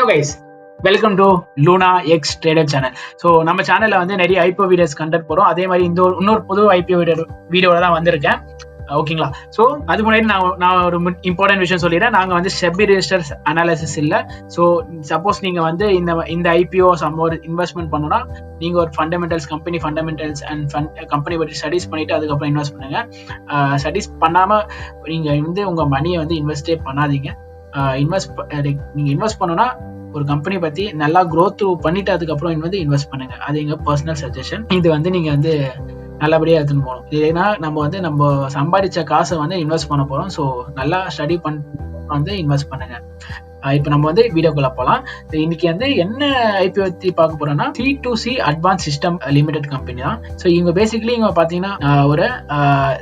Guys, welcome to Luna X trader channel. So நம்ம சேனல்ல வந்து நிறைய ஐபிஓ வீடியோஸ் கண்டக்ட் போறோம். அதே மாதிரி இன்னொரு புது ஐபிஓ வீடியோட தான் வந்திருக்கேன். ஓகேங்களா? ஸோ அது முன்னாடி நான் ஒரு இம்பார்ட்டன்ட் விஷயம் சொல்லிடுறேன். நாங்கள் வந்து செபி ரெஜிஸ்டர்ஸ் அனாலிசிஸ் இல்லை. ஸோ சப்போஸ் நீங்கள் வந்து இந்த ஐபிஓ ஒரு இன்வெஸ்ட்மெண்ட் பண்ணணும்னா நீங்கள் ஒரு கம்பெனி ஃபண்டமெண்டல்ஸ் அண்ட் கம்பெனி பற்றி ஸ்டடிஸ் பண்ணிட்டு அதுக்கப்புறம் இன்வெஸ்ட் பண்ணுங்க. ஸ்டடிஸ் பண்ணாமல் நீங்கள் வந்து உங்கள் மணியை வந்து இன்வெஸ்டே பண்ணாதீங்க. நீங்க இன்வெஸ்ட் பண்ணணும்னா ஒரு கம்பெனி பத்தி நல்லா க்ரோத் பண்ணிட்டு அதுக்கப்புறம் வந்து இன்வெஸ்ட் பண்ணுங்க. அது எங்க பர்சனல் சஜஷன். இது வந்து நீங்க வந்து நல்லபடியா எடுத்துன்னு போகணும். ஏன்னா நம்ம சம்பாதிச்ச காசை வந்து இன்வெஸ்ட் பண்ண போறோம். ஸோ நல்லா ஸ்டடி வந்து இன்வெஸ்ட் பண்ணுங்க. இப்போ நம்ம வந்து வீடியோக்குள்ள போகலாம். இன்னைக்கு வந்து என்ன ஐபிஓ பத்தி பார்க்க போறோம்னா C2C advance system limited company தான். ஸோ இவங்க பேசிக்கலி இவங்க பாத்தீங்கன்னா ஒரு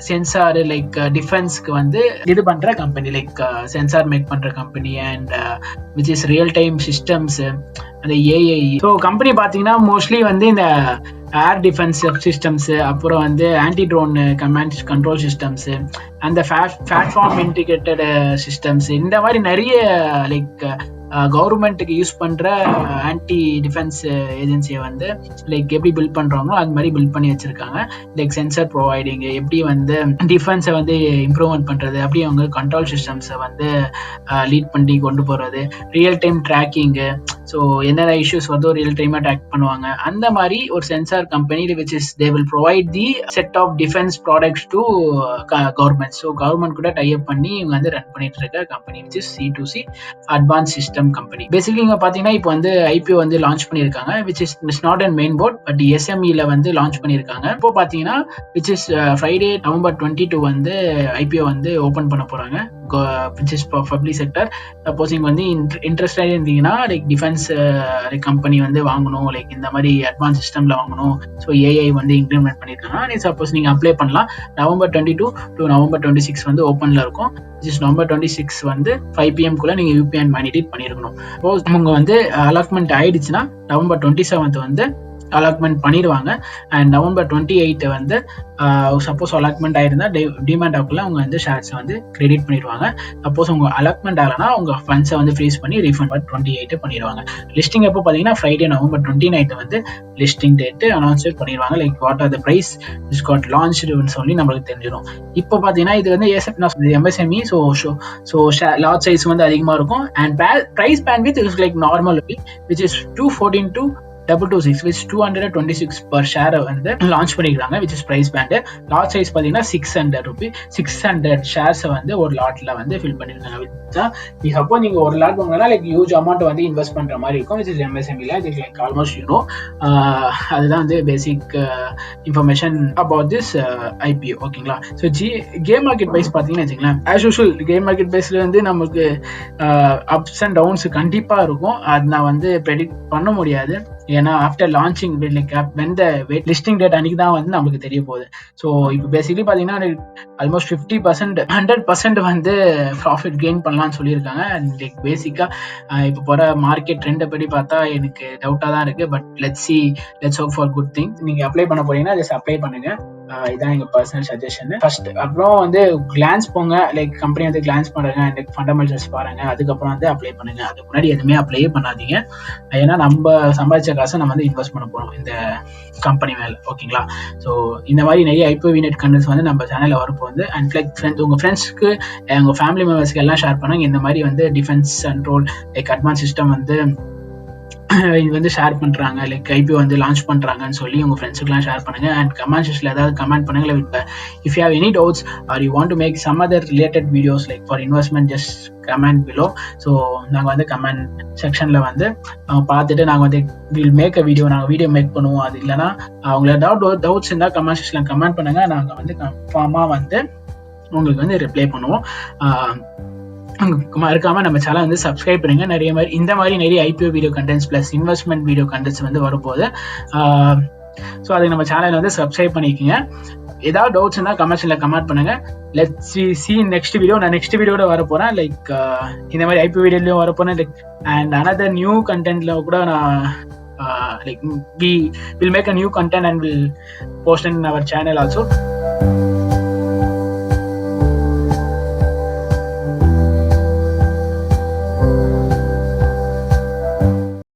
சென்சார் லைக் டிஃபென்ஸ்க்கு வந்து இது பண்ற கம்பெனி, லைக் சென்சார் மேக் பண்ற company and which is real time systems அந்த ஏஐ. ஸோ கம்பெனி பாத்தீங்கன்னா மோஸ்ட்லி வந்து இந்த ஏர் டிஃபென்ஸ் சிஸ்டம்ஸ், அப்புறம் வந்து anti drone command control systems, அந்த பிளாட்ஃபார்ம் இன்டிகிரேட்டட் சிஸ்டம்ஸ், இந்த மாதிரி நிறைய லைக் கவர்மெண்ட்டுக்கு யூஸ் பண்ற ஆன்டி டிஃபென்ஸ் ஏஜென்சியை வந்து லைக் எப்படி பில்ட் பண்றாங்களோ அது மாதிரி பில்ட் பண்ணி வச்சிருக்காங்க. லைக் சென்சர் ப்ரொவைடிங், எப்படி வந்து டிஃபென்ஸை வந்து இம்ப்ரூவ்மெண்ட் பண்றது, அப்படி அவங்க கண்ட்ரோல் சிஸ்டம்ஸை வந்து லீட் பண்ணி கொண்டு போறது, ரியல் டைம் ட்ராக்கிங்கு. ஸோ என்னென்ன இஷ்யூஸ் வந்து ரியல் டைமா ட்ராக் பண்ணுவாங்க. அந்த மாதிரி ஒரு sensor company which is they will provide the set of defence products to government. So government கூட டை அப் பண்ணி இவங்க வந்து ரன் பண்ணிட்டு இருக்க company which is C2C advance system company. Basically இங்க பாத்தீங்கன்னா இப்போ வந்து ஐபிஓ வந்து லான்ச் பண்ணிருக்காங்க which is not and main board but SME வந்து லான்ச் பண்ணிருக்காங்க. இப்போ பாத்தீங்கன்னா விச் இஸ் ஃப்ரைடே நவம்பர் 22 வந்து ஐபிஓ வந்து ஓபன் பண்ண போறாங்க which is public sector. Suppose நீங்க வந்து இன்ட்ரெஸ்டா இருந்தீங்கன்னா லைக் டிஃபென்ஸ் கம்பெனி வந்து வாங்கணும், லைக் இந்த மாதிரி அட்வான்ஸ் சிஸ்டம்ல வாங்கணும், ஸோ ஏஐ வந்து இம்ப்ளிமெண்ட் பண்ணிருக்காங்க. சப்போஸ் நீங்க அப்ளை பண்ணலாம். நவம்பர் 22 டு நவம்பர் 26 வந்து ஓப்பன்ல இருக்கும். நவம்பர் 26 வந்து 5 PM குள்ள நீங்க யூபிஐ வேலிடேட் பண்ணிருக்கணும். சப்போஸ் உங்க வந்து அலாட்மெண்ட் ஆயிடுச்சுன்னா நவம்பர் 27 வந்து அலாட்மெண்ட் பண்ணிடுவாங்க. அண்ட் நவம்பர் 28 வந்து சப்போஸ் அலாட்மெண்ட் ஆயிருந்தா டிமேட் ஆக்குள்ள அவங்க வந்து ஷேர்ஸ் வந்து கிரெடிட் பண்ணிடுவாங்க. சப்போஸ் உங்க அலாட்மெண்ட் ஆகலன்னா உங்க ஃபண்ட்ஸை வந்து ஃப்ரீஸ் பண்ணி ரீஃபண்ட் 28 பண்ணிடுவாங்க. லிஸ்டிங் எப்போ பார்த்தீங்கன்னா ஃப்ரைடே நவம்பர் 29 வந்து லிஸ்டிங் டேட் அனௌன்ஸ் பண்ணிடுவாங்க. Like what are the price is got லான்ச்டுன்னு சொல்லி நம்மளுக்கு தெரிஞ்சிடும். இப்போ பார்த்தீங்கன்னா இது வந்து MSME, ஸோ லாட் சைஸ் வந்து அதிகமாக இருக்கும். And price bandwidth is like normal which is 214 to 226 which 226 per share வந்து லான்ச் பண்ணிருக்காங்க which is price band. Lot size பாத்தீங்கன்னா 600 ரூபி. 600 ஷேர்ஸ் வந்து ஒரு லாட்ல வந்து ஃபில் பண்ணிருக்காங்க. சப்போஸ் நீங்க ஒரு லாட் வாங்கினா லைக் ஹியூஜ் அமௌண்ட் வந்து இன்வெஸ்ட் பண்ற மாதிரி இருக்கும் which is MSME ல. இது லைக் ஆல்மோஸ்ட் அதுதான் வந்து பேசிக் இன்ஃபர்மேஷன் அபவுட் திஸ் ஐபிஓ. ஓகேங்களா? ஸோ கேம் மார்க்கெட் வைஸ் பாத்தீங்கன்னா வச்சுங்களேன், ஆஸ் யூஷுவல் கேம் மார்க்கெட் வைஸ்ல வந்து நமக்கு அப்ஸ் அண்ட் டவுன்ஸ் கண்டிப்பா இருக்கும். அது நான் வந்து ப்ரெடிக்ட் பண்ண முடியாது. ஏன்னா ஆஃப்டர் லான்ச்சிங் லிஸ்டிங் டேட் அன்னைக்கு தான் வந்து நமக்கு தெரிய போகுது. ஸோ இப்போ பேசிக்கலி பார்த்தீங்கன்னா ஆல்மோஸ்ட் 50% 100% வந்து ப்ராஃபிட் கெயின் பண்ணலாம்னு சொல்லியிருக்காங்க. லைக் பேசிக்காக இப்போ போகிற மார்க்கெட் ட்ரெண்டை படி பார்த்தா எனக்கு டவுட்டாக தான் இருக்குது. But let's hope for good thing. நீங்கள் அப்ளை பண்ண போறீங்கன்னா ஜஸ்ட் அப்ளை பண்ணுங்க. இதான் எங்க பர்சனல் சஜஷன். ஃபர்ஸ்ட் அப்புறம் வந்து கிளான்ஸ் போங்க, லைக் கம்பெனி வந்து கிளான்ஸ் பண்ணுங்க அண்ட் ஃபண்டமெண்டல்ஸ் பாருங்க, அதுக்கப்புறம் வந்து அப்ளை பண்ணுங்க. அதுக்கு முன்னாடி எதுவுமே அப்ளையே பண்ணாதீங்க. ஏன்னா நம்ம சம்பாதிச்ச காசை நம்ம வந்து இன்வெஸ்ட் பண்ண போறோம் இந்த கம்பெனி மேல. ஓகேங்களா? ஸோ இந்த மாதிரி நிறைய ஐபிஓ வீனட் கண்டென்ட்ஸ் வந்து நம்ம சேனல்ல வரப்போகுது. அண்ட் லைக் உங்க ஃப்ரெண்ட்ஸ்க்கு உங்க ஃபேமிலி மெம்பர்ஸ்க்கு எல்லாம் ஷேர் பண்ணுங்க. இந்த மாதிரி வந்து defence control like advance system வந்து இது வந்து ஷேர் பண்றாங்க, லைக் ஐபிஓ வந்து லான்ச் பண்றாங்கன்னு சொல்லி உங்க ஃப்ரெண்ட்ஸுக்குலாம் ஷேர் பண்ணுங்க. அண்ட் கமெண்ட் செக்ஷன்ல ஏதாவது கமெண்ட் பண்ணுங்க. If you have any doubts or you want to make some other related videos like for investment just comment below. So நாங்கள் வந்து கமெண்ட் செக்ஷன்ல வந்து பார்த்துட்டு நாங்கள் வந்து வில் மேக் அ வீடியோ, நாங்கள் வீடியோ மேக் பண்ணுவோம். அது இல்லைன்னா அவங்கள டவுட்ஸ் இருந்தால் கமெண்ட் செக்ஷன்ல கமெண்ட் பண்ணுங்க. நாங்கள் வந்து கன்ஃபார்மாக வந்து உங்களுக்கு வந்து ரிப்ளை பண்ணுவோம். மறக்காம நம்ம சேனல் வந்து சப்ஸ்கிரைப் பண்ணுங்க. இந்த மாதிரி நிறைய IPO video contents plus investment video contents வந்து வரப்போகுது. ஸோ அதுக்கு நம்ம சேனல் வந்து சப்ஸ்கிரைப் பண்ணிக்கோங்க. ஏதாவது டவுட்ஸ் இருந்தால் கமெண்ட்ஸ்ல கமெண்ட் பண்ணுங்க. Let's see next video. நான் நெக்ஸ்ட் வீடியோட வரப்போறேன். லைக் இந்த மாதிரி ஐபிஓ வீடியோலயும் வரப்போறேன். லைக் அண்ட் another நியூ கண்டென்ட்ல கூட நான் like we will make a new content and will post in our channel also.